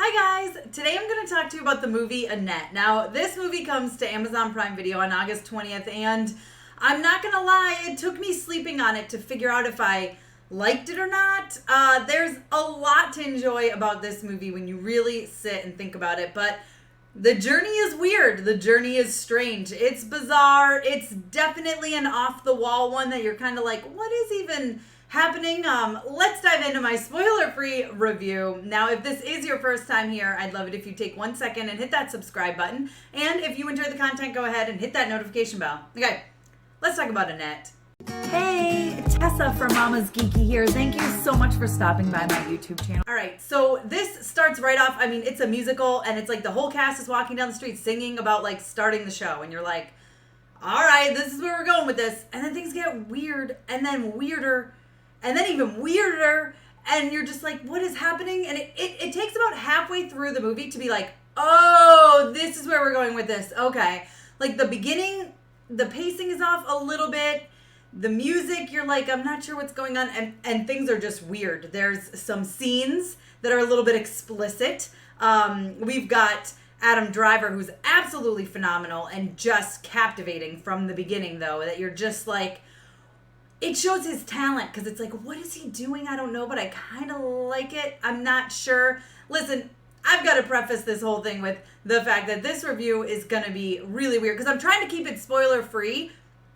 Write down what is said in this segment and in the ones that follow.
Hi guys! Today I'm going to talk to you about the movie Annette. Now, this movie comes to Amazon Prime Video on August 20th, and I'm not going to lie, it took me sleeping on it to figure out if I liked it or not. There's a lot to enjoy about this movie when you really sit and think about it, but the journey is weird. The journey is strange. It's bizarre. It's definitely an off-the-wall one that you're kind of like, what is even happening? Let's dive into my spoiler-free review. Now, if this is your first time here, I'd love it if you take 1 second and hit that subscribe button. And if you enjoy the content, go ahead and hit that notification bell. Okay, let's talk about Annette. Hey, Tessa from MamasGeeky here. Thank you so much for stopping by my YouTube channel. All right, so this starts right off. I mean, it's a musical, and it's like the whole cast is walking down the street singing about like starting the show, and you're like, all right, this is where we're going with this. And then things get weird, and then weirder, and then even weirder, and you're just like, what is happening? And it takes about halfway through the movie to be like, oh, this is where we're going with this. Okay. Like the beginning, the pacing is off a little bit. The music, you're like, I'm not sure what's going on, and things are just weird. There's some scenes that are a little bit explicit. We've got Adam Driver, who's absolutely phenomenal and just captivating from the beginning, though, that you're just like, it shows his talent, because it's like, what is he doing? I don't know, but I kind of like it. I'm not sure. Listen, I've got to preface this whole thing with the fact that this review is going to be really weird, because I'm trying to keep it spoiler-free,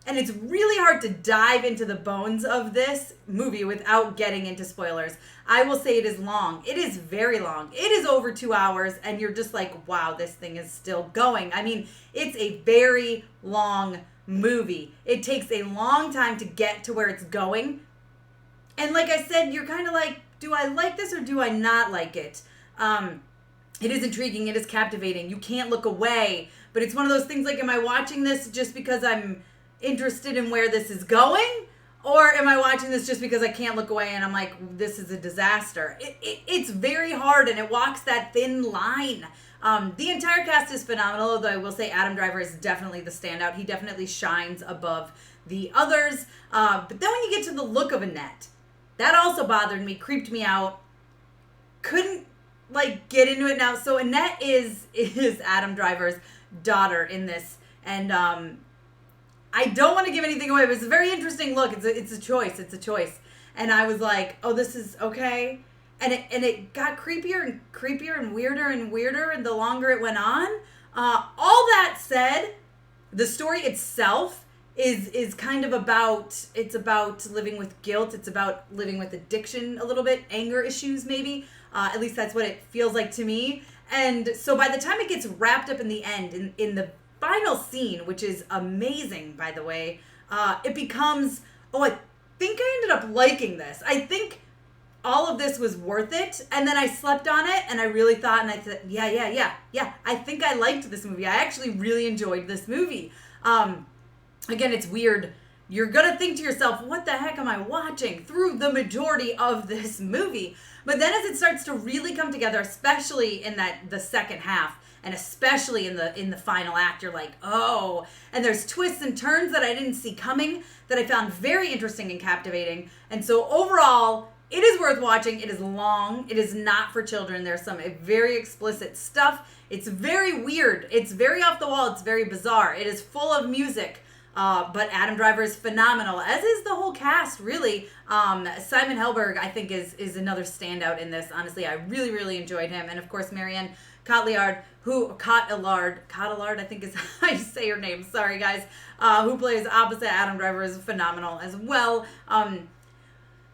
and it's really hard to dive into the bones of this movie without getting into spoilers. I will say it is long. It is very long. It is over 2 hours, and you're just like, wow, this thing is still going. I mean, it's a very long movie. It takes a long time to get to where it's going. And like I said, you're kind of like, do I like this or do I not like it? It is intriguing. It is captivating. You can't look away. But it's one of those things like, am I watching this just because I'm interested in where this is going? Or am I watching this just because I can't look away and I'm like, this is a disaster? It's very hard, and it walks that thin line. The entire cast is phenomenal, although I will say Adam Driver is definitely the standout. He definitely shines above the others. But then when you get to the look of Annette, that also bothered me, creeped me out. Couldn't like get into it now. So Annette is Adam Driver's daughter in this, and I don't want to give anything away, but it's a very interesting look. It's a choice. It's a choice. And I was like, oh, this is okay. And it got creepier and creepier and weirder and the longer it went on. All that said, the story itself is kind of about, it's about living with guilt. It's about living with addiction a little bit, anger issues maybe. At least that's what it feels like to me. And so by the time it gets wrapped up in the end, in the final scene, which is amazing, by the way, it becomes, oh, I think I ended up liking this. I think all of this was worth it. And then I slept on it, and I really thought, and I said, yeah, I think I liked this movie. I actually really enjoyed this movie. Again, it's weird. You're going to think to yourself, what the heck am I watching through the majority of this movie? But then as it starts to really come together, especially in the second half, and especially in the final act, you're like, oh, and there's twists and turns that I didn't see coming that I found very interesting and captivating. And so overall, it is worth watching. It is long. It is not for children. There's some very explicit stuff. It's very weird. It's very off the wall. It's very bizarre. It is full of music. But Adam Driver is phenomenal, as is the whole cast, really. Simon Helberg, I think, is another standout in this. Honestly, I really, really enjoyed him. And, of course, Marianne Cotillard, Cotillard, I think is how you say her name. Sorry, guys. Who plays opposite Adam Driver, is phenomenal as well.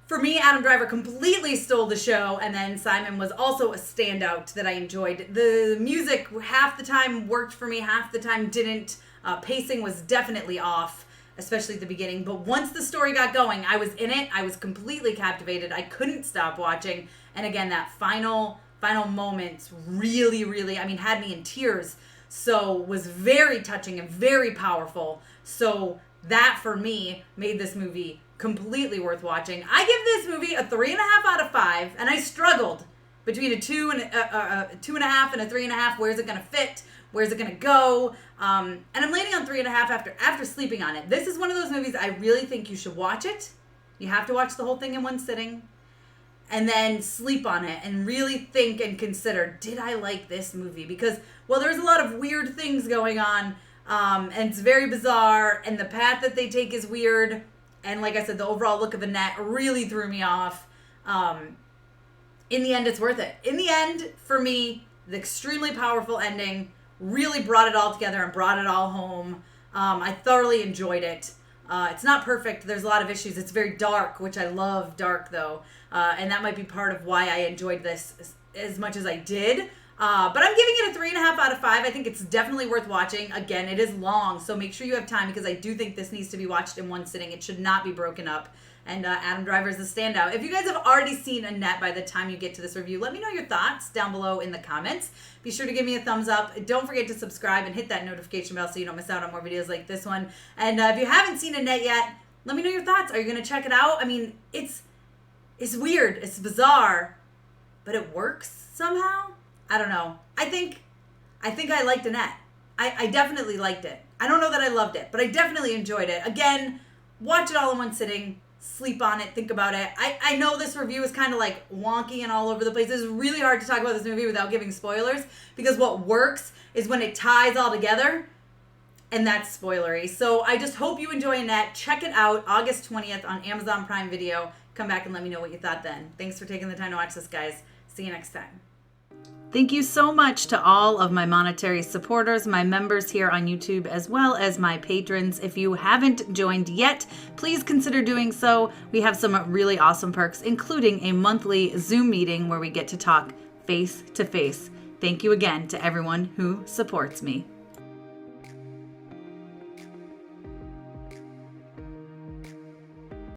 For me, Adam Driver completely stole the show, and then Simon was also a standout that I enjoyed. The music half the time worked for me, half the time didn't. Pacing was definitely off, especially at the beginning. But once the story got going, I was in it. I was completely captivated. I couldn't stop watching. And again, that final moments really, really, I mean, had me in tears. So was very touching and very powerful. So that, for me, made this movie completely worth watching. I give this movie a 3.5 out of 5, and I struggled between a 2 and a 2.5 and a 3.5. Where's it going to fit? Where's it going to go? And I'm landing on 3.5 after sleeping on it. This is one of those movies I really think you should watch it. You have to watch the whole thing in one sitting. and then sleep on it and really think and consider, did I like this movie? Because, well, there's a lot of weird things going on, and it's very bizarre, and the path that they take is weird, and like I said, the overall look of Annette really threw me off. In the end, it's worth it. In the end, for me, the extremely powerful ending really brought it all together and brought it all home. I thoroughly enjoyed it. It's not perfect. There's a lot of issues. It's very dark, which I love dark, though. And that might be part of why I enjoyed this as much as I did. But I'm giving it a 3.5 out of 5. I think it's definitely worth watching. Again, it is long, so make sure you have time because I do think this needs to be watched in one sitting. It should not be broken up. And Adam Driver is the standout. If you guys have already seen Annette by the time you get to this review, let me know your thoughts down below in the comments. Be sure to give me a thumbs up. Don't forget to subscribe and hit that notification bell so you don't miss out on more videos like this one. And if you haven't seen Annette yet, let me know your thoughts. Are you going to check it out? I mean, it's weird. It's bizarre. But it works somehow? I don't know. I think I liked Annette. I definitely liked it. I don't know that I loved it, but I definitely enjoyed it. Again, watch it all in one sitting. Sleep on it, think about it. I know this review is kind of like wonky and all over the place. It's really hard to talk about this movie without giving spoilers because what works is when it ties all together, and that's spoilery. So I just hope you enjoy Annette. Check it out August 20th on Amazon Prime Video. Come back and let me know what you thought then. Thanks for taking the time to watch this, guys. See you next time. Thank you so much to all of my monetary supporters, my members here on YouTube, as well as my patrons. If you haven't joined yet, please consider doing so. We have some really awesome perks, including a monthly Zoom meeting where we get to talk face to face. Thank you again to everyone who supports me.